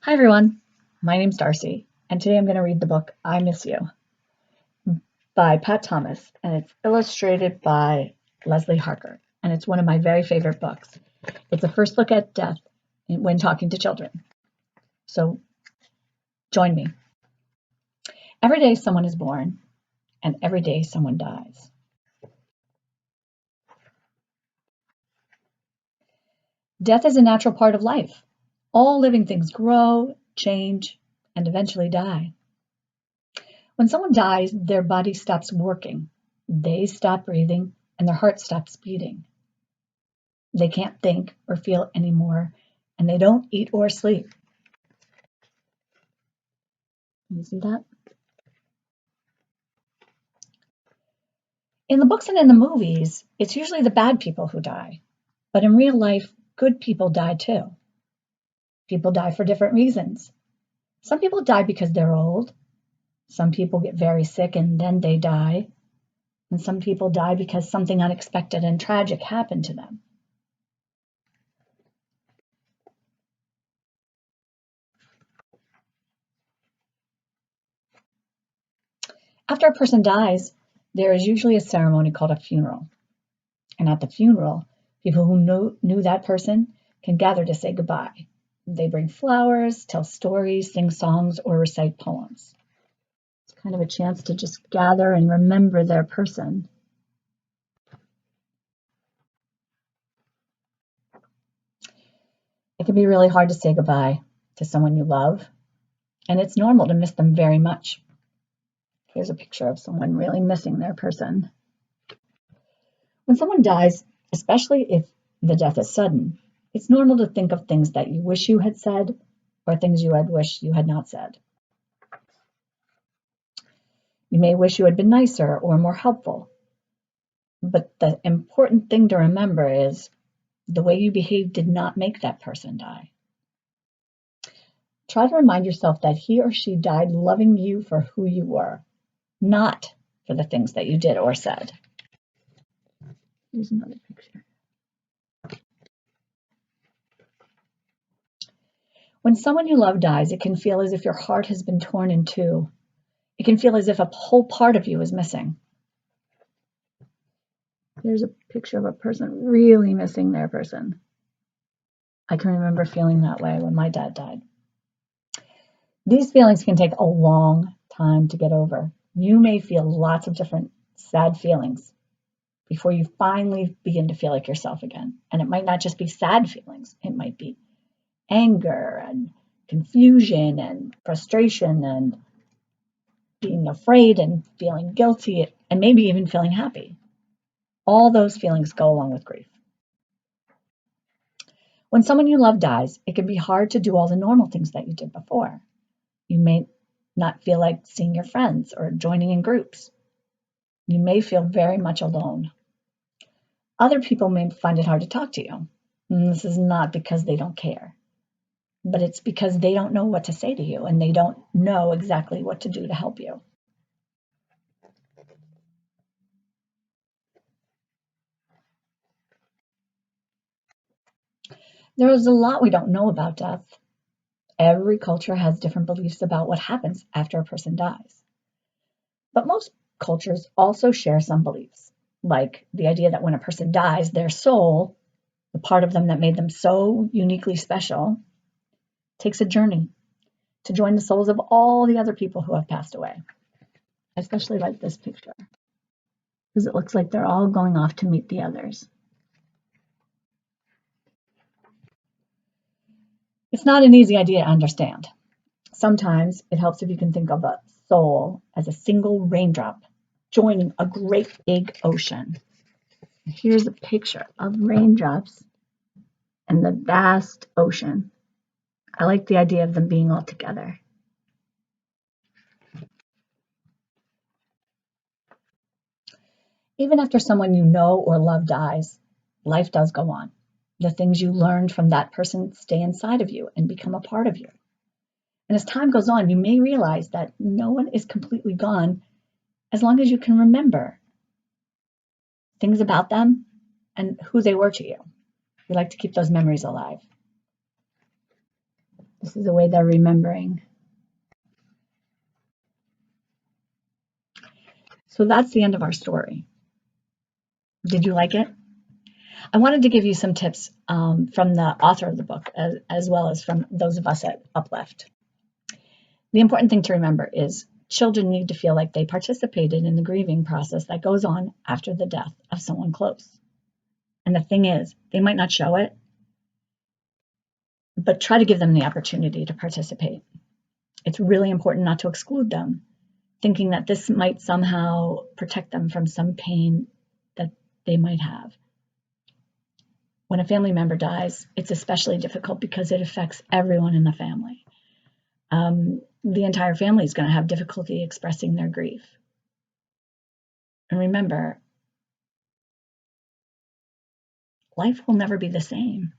Hi everyone, my name's Darcie, and today I'm going to read the book I Miss You by Pat Thomas, and it's illustrated by Leslie Harker, and it's one of my very favorite books. It's a first look at death when talking to children. So join me. Every day someone is born, and every day someone dies. Death is a natural part of life. All living things grow, change, and eventually die. When someone dies, their body stops working, they stop breathing, and their heart stops beating. They can't think or feel anymore, and they don't eat or sleep. Can you see that? In the books and in the movies, it's usually the bad people who die. But in real life, good people die too. People die for different reasons. Some people die because they're old. Some people get very sick and then they die. And some people die because something unexpected and tragic happened to them. After a person dies, there is usually a ceremony called a funeral. And at the funeral, people who knew that person can gather to say goodbye. They bring flowers, tell stories, sing songs, or recite poems. It's kind of a chance to just gather and remember their person. It can be really hard to say goodbye to someone you love, and it's normal to miss them very much. Here's a picture of someone really missing their person. When someone dies, especially if the death is sudden, it's normal to think of things that you wish you had said or things you had wished you had not said. You may wish you had been nicer or more helpful, but the important thing to remember is the way you behaved did not make that person die. Try to remind yourself that he or she died loving you for who you were, not for the things that you did or said. Here's another picture. When someone you love dies, it can feel as if your heart has been torn in two. It can feel as if a whole part of you is missing. Here's a picture of a person really missing their person. I can remember feeling that way when my dad died. These feelings can take a long time to get over. You may feel lots of different sad feelings before you finally begin to feel like yourself again. And it might not just be sad feelings. It might be anger and confusion and frustration and being afraid and feeling guilty and maybe even feeling happy. All those feelings go along with grief. When someone you love dies, it can be hard to do all the normal things that you did before. You may not feel like seeing your friends or joining in groups. You may feel very much alone. Other people may find it hard to talk to you. And this is not because they don't care, but it's because they don't know what to say to you and they don't know exactly what to do to help you. There is a lot we don't know about death. Every culture has different beliefs about what happens after a person dies. But most cultures also share some beliefs, like the idea that when a person dies, their soul, the part of them that made them so uniquely special, takes a journey to join the souls of all the other people who have passed away. I especially like this picture because it looks like they're all going off to meet the others. It's not an easy idea to understand. Sometimes it helps if you can think of a soul as a single raindrop joining a great big ocean. Here's a picture of raindrops and the vast ocean. I like the idea of them being all together. Even after someone you know or love dies, life does go on. The things you learned from that person stay inside of you and become a part of you. And as time goes on, you may realize that no one is completely gone as long as you can remember things about them and who they were to you. We like to keep those memories alive. This is the way they're remembering. So that's the end of our story. Did you like it? I wanted to give you some tips from the author of the book, as well as from those of us at Uplift. The important thing to remember is children need to feel like they participated in the grieving process that goes on after the death of someone close. And the thing is, they might not show it, but try to give them the opportunity to participate. It's really important not to exclude them, thinking that this might somehow protect them from some pain that they might have. When a family member dies, it's especially difficult because it affects everyone in the family. The entire family is going to have difficulty expressing their grief. And remember, life will never be the same.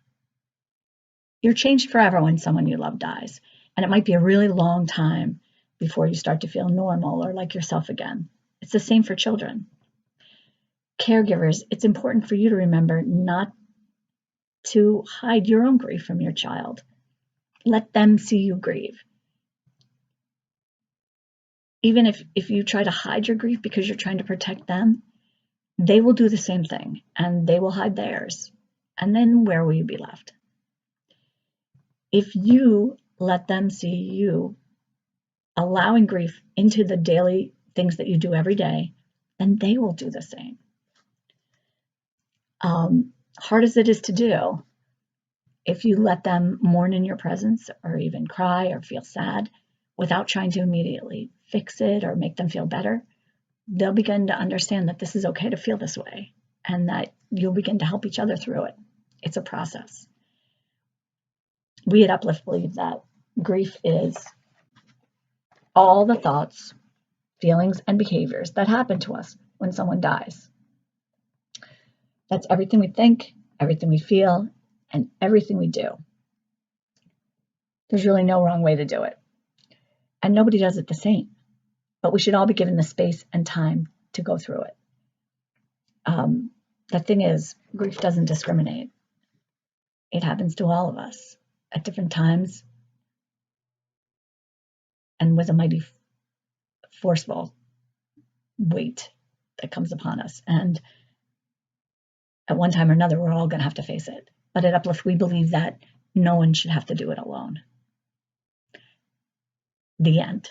You're changed forever when someone you love dies, and it might be a really long time before you start to feel normal or like yourself again. It's the same for children. Caregivers, it's important for you to remember not to hide your own grief from your child. Let them see you grieve. Even if you try to hide your grief because you're trying to protect them, they will do the same thing, and they will hide theirs. And then where will you be left? If you let them see you allowing grief into the daily things that you do every day, then they will do the same. Hard as it is to do, if you let them mourn in your presence or even cry or feel sad without trying to immediately fix it or make them feel better, they'll begin to understand that this is okay to feel this way and that you'll begin to help each other through it. It's a process. We at Uplift believe that grief is all the thoughts, feelings, and behaviors that happen to us when someone dies. That's everything we think, everything we feel, and everything we do. There's really no wrong way to do it. And nobody does it the same. But we should all be given the space and time to go through it. The thing is, grief doesn't discriminate. It happens to all of us at different times and with a mighty forceful weight that comes upon us. And at one time or another, we're all going to have to face it. But at Uplift, we believe that no one should have to do it alone. The end.